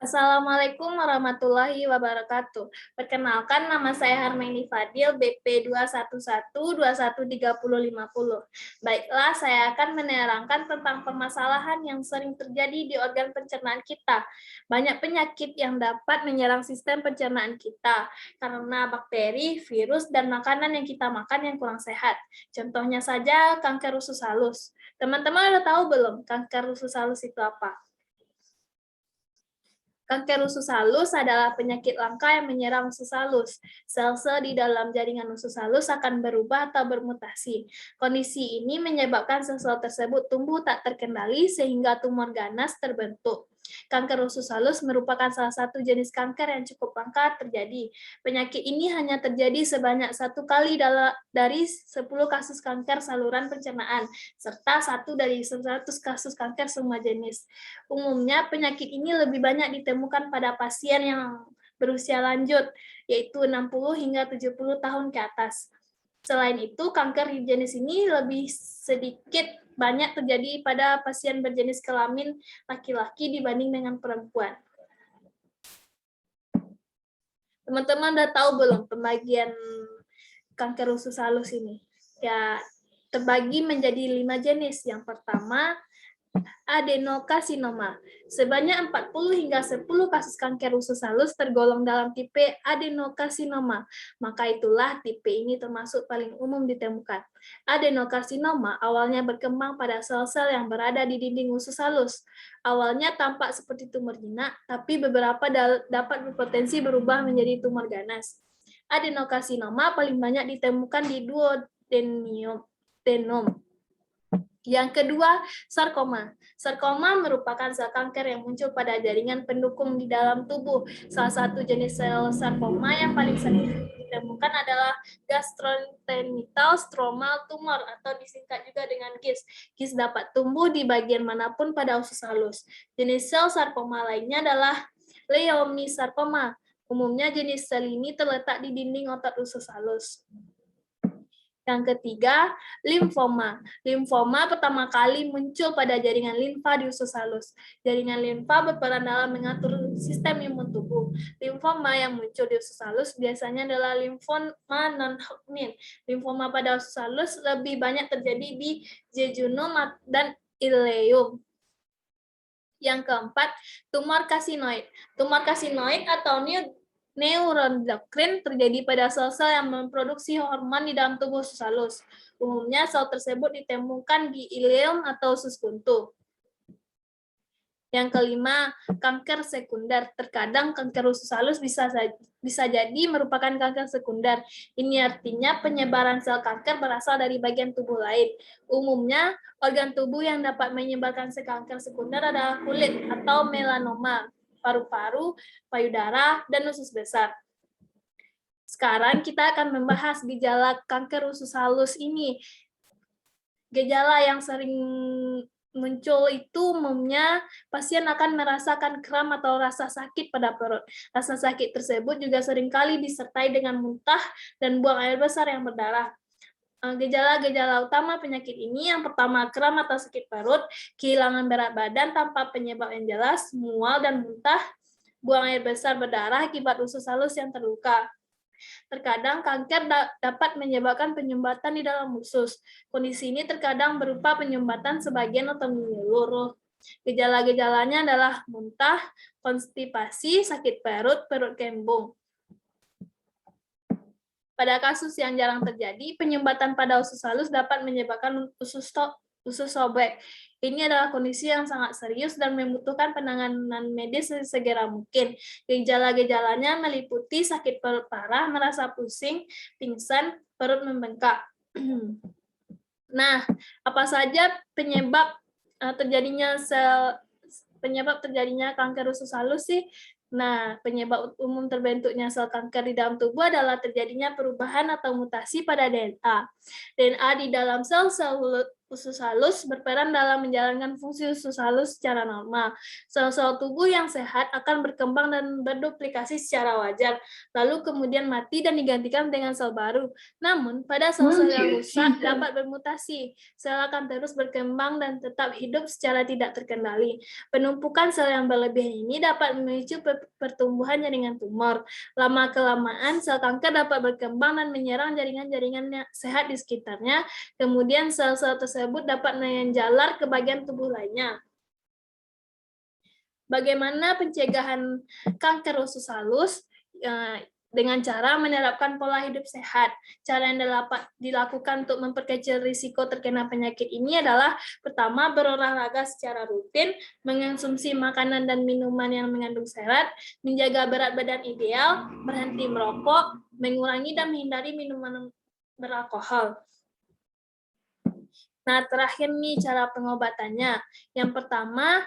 Assalamualaikum warahmatullahi wabarakatuh. Perkenalkan, nama saya Harmaini Fadil, BP 211213050. Baiklah, saya akan menerangkan tentang permasalahan yang sering terjadi di organ pencernaan kita. Banyak penyakit yang dapat menyerang sistem pencernaan kita karena bakteri, virus, dan makanan yang kita makan yang kurang sehat. Contohnya saja kanker usus halus. Teman-teman udah tahu belum kanker usus halus itu apa? Kanker usus halus adalah penyakit langka yang menyerang usus halus. Sel-sel di dalam jaringan usus halus akan berubah atau bermutasi. Kondisi ini menyebabkan sel-sel tersebut tumbuh tak terkendali sehingga tumor ganas terbentuk. Kanker usus halus merupakan salah satu jenis kanker yang cukup langka terjadi. Penyakit ini hanya terjadi sebanyak 1 kali dari 10 kasus kanker saluran pencernaan, serta 1 dari 100 kasus kanker semua jenis. Umumnya penyakit ini lebih banyak ditemukan pada pasien yang berusia lanjut, yaitu 60 hingga 70 tahun ke atas. Selain itu, kanker jenis ini lebih sedikit banyak terjadi pada pasien berjenis kelamin laki-laki dibanding dengan perempuan. Teman-teman udah tahu belum pembagian kanker usus halus ini? Ya, terbagi menjadi 5 jenis. Yang pertama, adenokarsinoma. Sebanyak 40 hingga 10 kasus kanker usus halus tergolong dalam tipe adenokarsinoma. Maka itulah tipe ini termasuk paling umum ditemukan. Adenokarsinoma awalnya berkembang pada sel-sel yang berada di dinding usus halus. Awalnya tampak seperti tumor jinak, tapi beberapa dapat berpotensi berubah menjadi tumor ganas. Adenokarsinoma paling banyak ditemukan di duodenum. Yang kedua, sarkoma. Sarkoma merupakan sel kanker yang muncul pada jaringan pendukung di dalam tubuh. Salah satu jenis sel sarkoma yang paling sering ditemukan adalah gastrointestinal stromal tumor atau disingkat juga dengan GIS. GIS dapat tumbuh di bagian manapun pada usus halus. Jenis sel sarkoma lainnya adalah leiomyosarkoma. Umumnya jenis sel ini terletak di dinding otot usus halus. Yang ketiga, limfoma. Limfoma pertama kali muncul pada jaringan limfa di usus halus. Jaringan limfa berperan dalam mengatur sistem imun tubuh. Limfoma yang muncul di usus halus biasanya adalah limfoma non-Hodgkin. Limfoma pada usus halus lebih banyak terjadi di jejunum dan ileum. Yang keempat, tumor kasinoid. Tumor kasinoid atau neuroendokrin terjadi pada sel-sel yang memproduksi hormon di dalam tubuh usus halus. Umumnya sel tersebut ditemukan di ileum atau usus buntu. Yang kelima, kanker sekunder. Terkadang kanker usus halus bisa jadi merupakan kanker sekunder. Ini artinya penyebaran sel kanker berasal dari bagian tubuh lain. Umumnya, organ tubuh yang dapat menyebarkan sel kanker sekunder adalah kulit atau melanoma, paru-paru, payudara, dan usus besar. Sekarang kita akan membahas gejala kanker usus halus ini. Gejala yang sering muncul itu umumnya pasien akan merasakan kram atau rasa sakit pada perut. Rasa sakit tersebut juga seringkali disertai dengan muntah dan buang air besar yang berdarah. Gejala-gejala utama penyakit ini yang pertama kram atau sakit perut, kehilangan berat badan tanpa penyebab yang jelas, mual dan muntah, buang air besar berdarah akibat usus halus yang terluka. Terkadang kanker dapat menyebabkan penyumbatan di dalam usus. Kondisi ini terkadang berupa penyumbatan sebagian atau menyeluruh. Gejala-gejalanya adalah muntah, konstipasi, sakit perut, perut kembung. Pada kasus yang jarang terjadi, penyumbatan pada usus halus dapat menyebabkan usus sobek. Ini adalah kondisi yang sangat serius dan membutuhkan penanganan medis sesegera mungkin. Gejala-gejalanya meliputi sakit perut parah, merasa pusing, pingsan, perut membengkak. Nah, apa saja penyebab terjadinya kanker usus halus sih? Nah, penyebab umum terbentuknya sel kanker di dalam tubuh adalah terjadinya perubahan atau mutasi pada DNA. DNA di dalam sel-sel usus halus berperan dalam menjalankan fungsi usus halus secara normal. Sel-sel tubuh yang sehat akan berkembang dan berduplikasi secara wajar, lalu kemudian mati dan digantikan dengan sel baru. Namun, pada sel-sel yang rusak dapat bermutasi. Sel akan terus berkembang dan tetap hidup secara tidak terkendali. Penumpukan sel yang berlebihan ini dapat memicu pertumbuhan jaringan tumor. Lama-kelamaan, sel kanker dapat berkembang dan menyerang jaringan-jaringan yang sehat di sekitarnya. Kemudian sel-sel tersebut dapat menjalar ke bagian tubuh lainnya. Bagaimana pencegahan kanker usus halus? Dengan cara menerapkan pola hidup sehat. Cara yang dapat dilakukan untuk memperkecil risiko terkena penyakit ini adalah pertama, berolahraga secara rutin, mengonsumsi makanan dan minuman yang mengandung serat, menjaga berat badan ideal, berhenti merokok, mengurangi dan menghindari minuman beralkohol. Nah, terakhir nih cara pengobatannya. Yang pertama,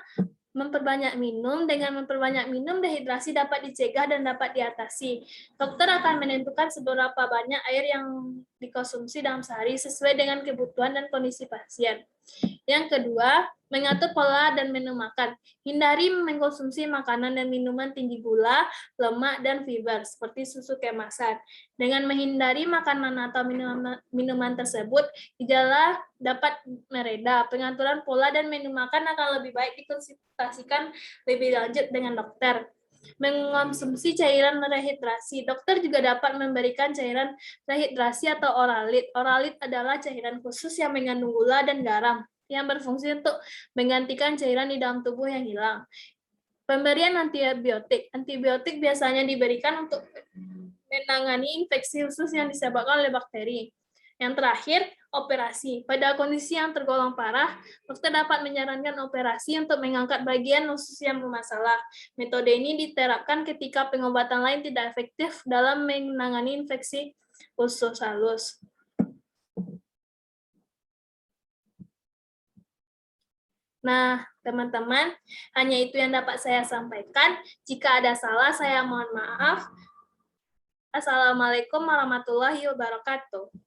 memperbanyak minum. Dengan memperbanyak minum, dehidrasi dapat dicegah dan dapat diatasi. Dokter akan menentukan seberapa banyak air yang dikonsumsi dalam sehari sesuai dengan kebutuhan dan kondisi pasien. Yang kedua, mengatur pola dan menu makan. Hindari mengkonsumsi makanan dan minuman tinggi gula, lemak, dan fiber, seperti susu kemasan. Dengan menghindari makanan atau minuman tersebut, gejala dapat mereda. Pengaturan pola dan menu makan akan lebih baik dikonsultasikan lebih lanjut dengan dokter. Mengonsumsi cairan rehidrasi. Dokter juga dapat memberikan cairan rehidrasi atau oralit. Oralit adalah cairan khusus yang mengandung gula dan garam, yang berfungsi untuk menggantikan cairan di dalam tubuh yang hilang. Pemberian antibiotik. Antibiotik biasanya diberikan untuk menangani infeksi khusus yang disebabkan oleh bakteri. Yang terakhir, operasi. Pada kondisi yang tergolong parah, dokter dapat menyarankan operasi untuk mengangkat bagian usus yang bermasalah. Metode ini diterapkan ketika pengobatan lain tidak efektif dalam menangani infeksi usus halus. Nah, teman-teman, hanya itu yang dapat saya sampaikan. Jika ada salah, saya mohon maaf. Assalamualaikum warahmatullahi wabarakatuh.